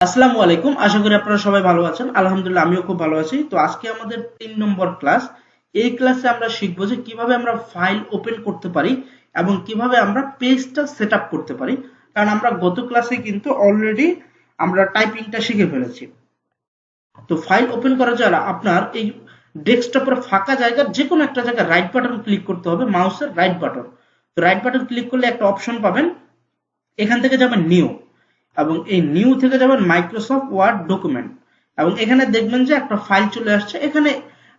আসসালামু আলাইকুম। আশা করি আপনারা সবাই ভালো আছেন। আলহামদুলিল্লাহ আমিও খুব ভালো আছি। তো আজকে আমাদের 3 নম্বর ক্লাস। এই ক্লাসে আমরা শিখবো যে কিভাবে আমরা ফাইল ওপেন করতে পারি এবং কিভাবে আমরা পেজটা সেটআপ করতে পারি। কারণ আমরা গত ক্লাসে কিন্তু অলরেডি আমরা টাইপিংটা শিখে ফেলেছি। তো ফাইল ওপেন করার জন্য আপনার এই ডেস্কটপের ফাঁকা জায়গার যে কোনো একটা জায়গায় রাইট বাটন ক্লিক করতে হবে, মাউসের রাইট বাটন। তো রাইট বাটন ক্লিক করলে একটা অপশন পাবেন, এখান থেকে যাবেন নিউ, এবং এই নিউ থেকে যাবেন মাইক্রোসফট ওয়ার্ড ডকুমেন্ট, এবং এখানে দেখবেন যে একটা ফাইল চলে আসছে। এখানে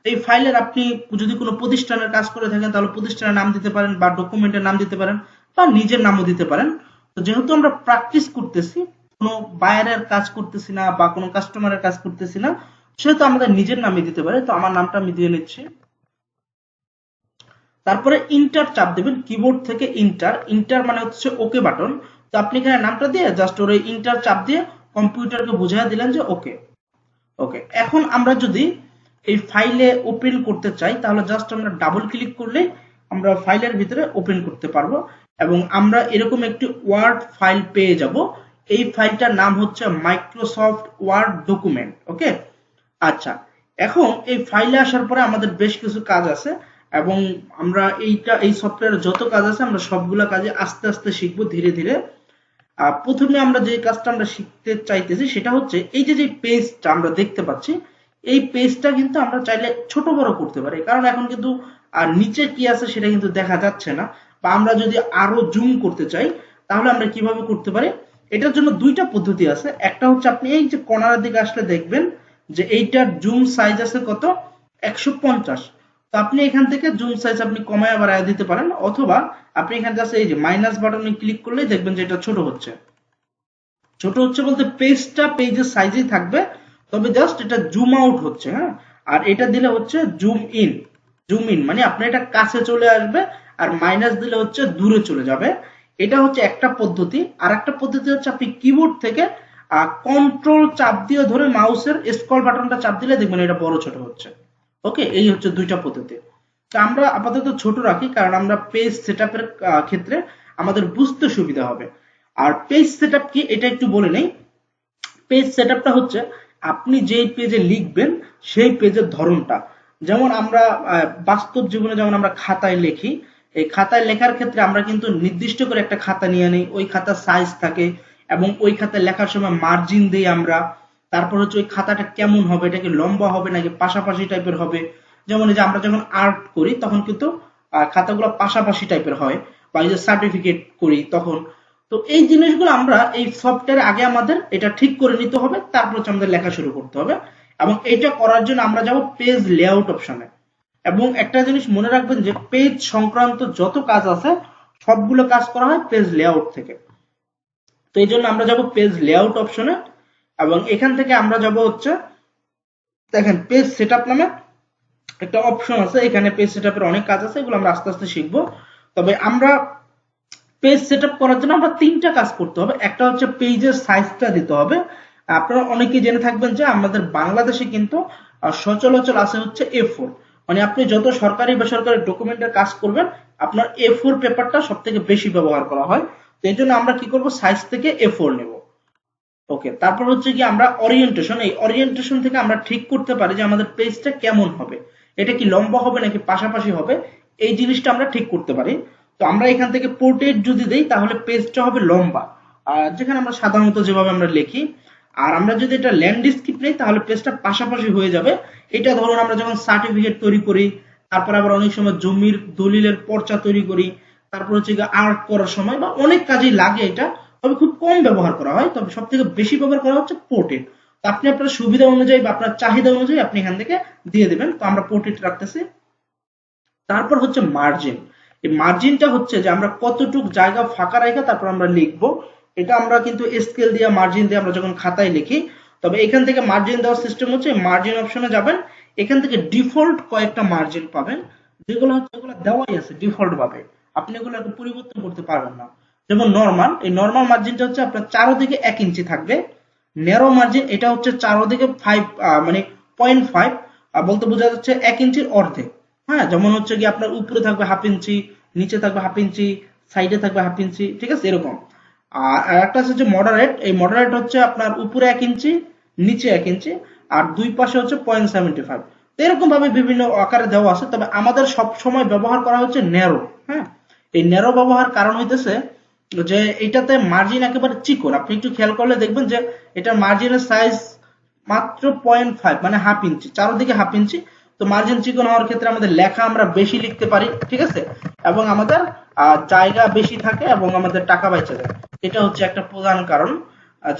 এই ফাইলের আপনি যদি কোনো প্রতিষ্ঠানের কাজ করে থাকেন তাহলে প্রতিষ্ঠানের নাম দিতে পারেন, বা ডকুমেন্টের নাম দিতে পারেন, বা নিজের নামও দিতে পারেন। তো যেহেতু আমরা প্র্যাকটিস করতেছি, কোনো বায়ারের কাজ করতেছি না বা কোনো কাস্টমারের কাজ করতেছি না, সেহেতু আমাদের নিজের নামে দিতে পারে। তো আমার নামটা আমি দিয়ে নিচ্ছি। তারপরে ইন্টার চাপ দেবেন, কিবোর্ড থেকে ইন্টার। ইন্টার মানে হচ্ছে ওকে বাটন। তো আপনি এখানে নামটা দিয়ে জাস্ট ওর ইন্টার চাপ দিয়ে কম্পিউটারকে বুঝিয়ে দিলেন যে ওকে। ওকে, এখন আমরা যদি এই ফাইলে ওপেন করতে চাই তাহলে জাস্ট আমরা ডাবল ক্লিক করলে আমরা ফাইলের ভিতরে ওপেন করতে পারবো, এবং আমরা এরকম একটি ওয়ার্ড ফাইল পেয়ে যাব। এই ফাইলটার নাম হচ্ছে মাইক্রোসফট ওয়ার্ড ডকুমেন্ট। ওকে, আচ্ছা, এখন এই ফাইলে আসার পরে আমাদের বেশ কিছু কাজ আছে, এবং আমরা এই সফটওয়্যারের যত কাজ আছে আমরা সবগুলা কাজে আস্তে আস্তে শিখবো, ধীরে ধীরে। প্রথমে আমরা যে কাজটা আমরা শিখতে চাইতেছি সেটা হচ্ছে এই যে পেজটা আমরা দেখতে পাচ্ছি, এই পেজটা কিন্তু আমরা চাইলে ছোট বড় করতে পারি, কারণ এখন কিন্তু নিচে কি আছে সেটা কিন্তু দেখা যাচ্ছে না। বা আমরা যদি আরো জুম করতে চাই তাহলে আমরা কিভাবে করতে পারি? এটার জন্য দুইটা পদ্ধতি আছে। একটা হচ্ছে আপনি এই যে কর্নারের দিকে আসলে দেখবেন যে এইটার জুম সাইজ আছে কত, 150। তো আপনি এখান থেকে জুম সাইজ আপনি কমায় বাড়ায় দিতে পারেন, অথবা আপনি এখানে জাস্ট এই যে মাইনাস বাটনে ক্লিক করলেই দেখবেন যে এটা ছোট হচ্ছে। ছোট হচ্ছে বলতে পেজের সাইজেই থাকবে, তবে জাস্ট এটা জুম আউট হচ্ছে। হ্যাঁ, আর এটা দিলে হচ্ছে জুম ইন। জুম ইন মানে আপনার এটা কাছে চলে আসবে, আর মাইনাস দিলে হচ্ছে দূরে চলে যাবে। এটা হচ্ছে একটা পদ্ধতি। আর একটা পদ্ধতি হচ্ছে আপনি কিবোর্ড থেকে কন্ট্রোল চাপ দিয়ে ধরে মাউসের স্ক্রল বাটনটা চাপ দিলে দেখবেন এটা বড় ছোট হচ্ছে। ওকে, এই হচ্ছে দুইটা পদ্ধতি। তো আমরা আপাতত ছোট রাখি, কারণ আমরা পেজ সেটআপের ক্ষেত্রে আমাদের বুঝতে সুবিধা হবে। আর পেজ সেটআপ কি এটা একটু বলে নেই। পেজ সেটআপটা হচ্ছে আপনি যেই পেজে লিখবেন সেই পেজের ধরনটা। যেমন আমরা বাস্তব জীবনে যেমন আমরা খাতায় লিখি, এই খাতায় লেখার ক্ষেত্রে আমরা কিন্তু নির্দিষ্ট করে একটা খাতা নিয়ে নিই, ওই খাতার সাইজ থাকে, এবং ওই খাতায় লেখার সময় মার্জিন দিই আমরা। তারপর হচ্ছে ওই খাতাটা কেমন হবে, এটা কি লম্বা হবে নাকি পাশাপাশি টাইপের হবে। যেমন এই যে আমরা যখন আর্ট করি তখন কিন্তু খাতাগুলো পাশাপাশি টাইপের হয়, বা এই যে সার্টিফিকেট করি তখন। তো এই জিনিসগুলো আমরা এই সফটওয়্যারে আগে আমাদের এটা ঠিক করে নিতে হবে, তারপর হচ্ছে আমাদের লেখা শুরু করতে হবে। এবং এটা করার জন্য আমরা যাব পেজ লেআউট অপশনে। এবং একটা জিনিস মনে রাখবেন যে পেজ সংক্রান্ত যত কাজ আছে সবগুলো কাজ করা হয় পেজ লেআউট থেকে। তো এই জন্য আমরা যাব পেজ লেআউট অপশনে, এবং এখান থেকে আমরা যাব হচ্ছে, দেখেন পেজ সেটআপ নামে একটা অপশন আছে। এখানে পেজ সেটআপের অনেক কাজ আছে, এগুলো আমরা আস্তে আস্তে শিখবো। তবে আমরা পেজ সেটআপ করার জন্য আমরা তিনটা কাজ করতে হবে। একটা হচ্ছে পেজের সাইজটা দিতে হবে। আপনারা অনেকেই জেনে থাকবেন যে আমাদের বাংলাদেশে কিন্তু সচরাচর আছে হচ্ছে A4। মানে আপনি যত সরকারি বেসরকারি ডকুমেন্টের কাজ করবেন আপনার A4 পেপারটা সব থেকে বেশি ব্যবহার করা হয়। তো এই জন্য আমরা কি করব, সাইজ থেকে A4 নেব। ওকে, তারপর হচ্ছে কি আমরা ওরিয়েন্টেশন, এই ওরিয়েন্টেশন থেকে আমরা ঠিক করতে পারি যে আমাদের পেজটা কেমন হবে, এটা কি লম্বা হবে নাকি পাশাপাশি হবে, এই জিনিসটা আমরা ঠিক করতে পারি। তো আমরা এখান থেকে পোর্ট্রেট যদি দেই তাহলে পেজটা হবে লম্বা, আর যেখানে আমরা সাধারণত যেভাবে আমরা লিখি। আর আমরা যদি এটা ল্যান্ডস্কেপ নেই তাহলে পেজটা পাশাপাশি হয়ে যাবে। এটা ধরুন আমরা যখন সার্টিফিকেট তৈরি করি, তারপর আবার অনেক সময় জমির দলিলের পর্চা তৈরি করি, তারপর হচ্ছে আর্ট করার সময় বা অনেক কাজেই লাগে এটা, তবে খুব কম ব্যবহার করা হয়। তবে সব থেকে বেশি ব্যবহার করা হচ্ছে পোর্ট্রেট। তো আপনি আপনার সুবিধা অনুযায়ী বা আপনার চাহিদা অনুযায়ী আপনি এখান থেকে দিয়ে দিবেন। তো আমরা পোর্ট্রেট রাখতেছি। তারপর হচ্ছে মার্জিন। এই মার্জিনটা হচ্ছে যে আমরা কতটুক জায়গা ফাঁকা রেখে তারপর আমরা লিখবো। এটা আমরা কিন্তু স্কেল দিয়ে মার্জিন দিয়ে আমরা যখন খাতায় লিখি। তবে এখান থেকে মার্জিন দেওয়ার সিস্টেম হচ্ছে মার্জিন অপশনে যাবেন, এখান থেকে ডিফল্ট কয়েকটা মার্জিন পাবেন, যেগুলো হচ্ছে এগুলো দেওয়াই আছে ডিফল্ট ভাবে, আপনি এগুলো পরিবর্তন করতে পারবেন না। যেমন নরমাল, এই নরমাল মার্জিনটা হচ্ছে আপনার চারোদিকে 1 ইঞ্চি থাকবে। ন্যারো মার্জিন এটা হচ্ছে চারোদিকে 5 মানে 0.5, বলতে বোঝা যাচ্ছে 1 ইঞ্চির অর্ধেক। হ্যাঁ, যেমন হচ্ছে কি আপনার উপরে থাকবে 1/2 ইঞ্চি, নিচে থাকবে 1/2 ইঞ্চি, সাইডে থাকবে 1/2 ইঞ্চি, ঠিক আছে এরকম। আর একটা আছে যে মডারেট, এই মডারেট হচ্ছে আপনার উপরে 1 ইঞ্চি, নিচে 1 ইঞ্চি, আর দুই পাশে হচ্ছে 0.75। এরকম ভাবে বিভিন্ন আকারে দেওয়া আছে, তবে আমাদের সব সময় ব্যবহার করা হচ্ছে ন্যারো। হ্যাঁ, এই ন্যারো ব্যবহার কারণ হইতেছে যে এটাতে মার্জিন একেবারে চিকন। আপনি একটু খেয়াল করলে দেখবেন যে এটা মার্জিনের সাইজ মাত্র 0.5, মানে হাফ ইঞ্চি, চারদিকে হাফ ইঞ্চি। তো মার্জিন চিকন হওয়ার ক্ষেত্রে আমাদের লেখা আমরা বেশি লিখতে পারি, ঠিক আছে, এবং আমাদের জায়গা বেশি থাকে এবং আমাদের টাকা বাঁচে যায়। এটা হচ্ছে একটা প্রধান কারণ,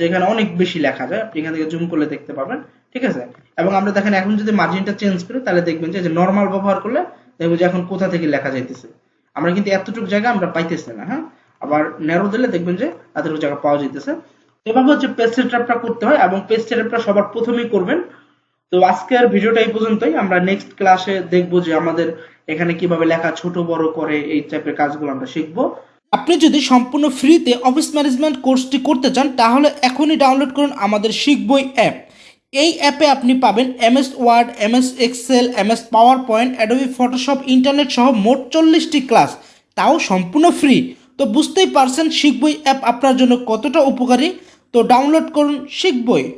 যেখানে অনেক বেশি লেখা যায়। আপনি এখান থেকে জুম করলে দেখতে পাবেন, ঠিক আছে। এবং আমরা দেখেন এখন যদি মার্জিনটা চেঞ্জ করি তাহলে দেখবেন যে নর্মাল ব্যবহার করলে দেখবেন যে এখন কোথা থেকে লেখা যাইতেছে। আমরা কিন্তু এতটুকু জায়গা আমরা পাইতেছি না। হ্যাঁ, আবার ন্যারো দিলে দেখবেন যে এতটুকু জায়গা পাওয়া যাইতেছে। এভাবে হচ্ছে পেজ সেটআপটা করতে হয়, এবং পেজ সেটআপটা সবার প্রথমেই করবেন। তো আজকের ভিডিওটা এই পর্যন্তই। আমরা নেক্সট ক্লাসে দেখবো যে আমাদের এখানে কিভাবে লেখা ছোট বড় করে এই টাইপের কাজগুলো আমরা শিখবো। আপনি যদি সম্পূর্ণ ফ্রিতে অফিস ম্যানেজমেন্ট কোর্সটি করতে চান তাহলে এখনই ডাউনলোড করুন আমাদের শিখবই অ্যাপ। এই অ্যাপে আপনি পাবেন MS Word, MS Excel, MS PowerPoint, Adobe Photoshop, internet সহ মোট 40টি ক্লাস, তাও সম্পূর্ণ ফ্রি। তো বুঝতেই পারছেন শিখবই অ্যাপ আপনার জন্য কতটা উপকারী। তো ডাউনলোড করুন শিখবই।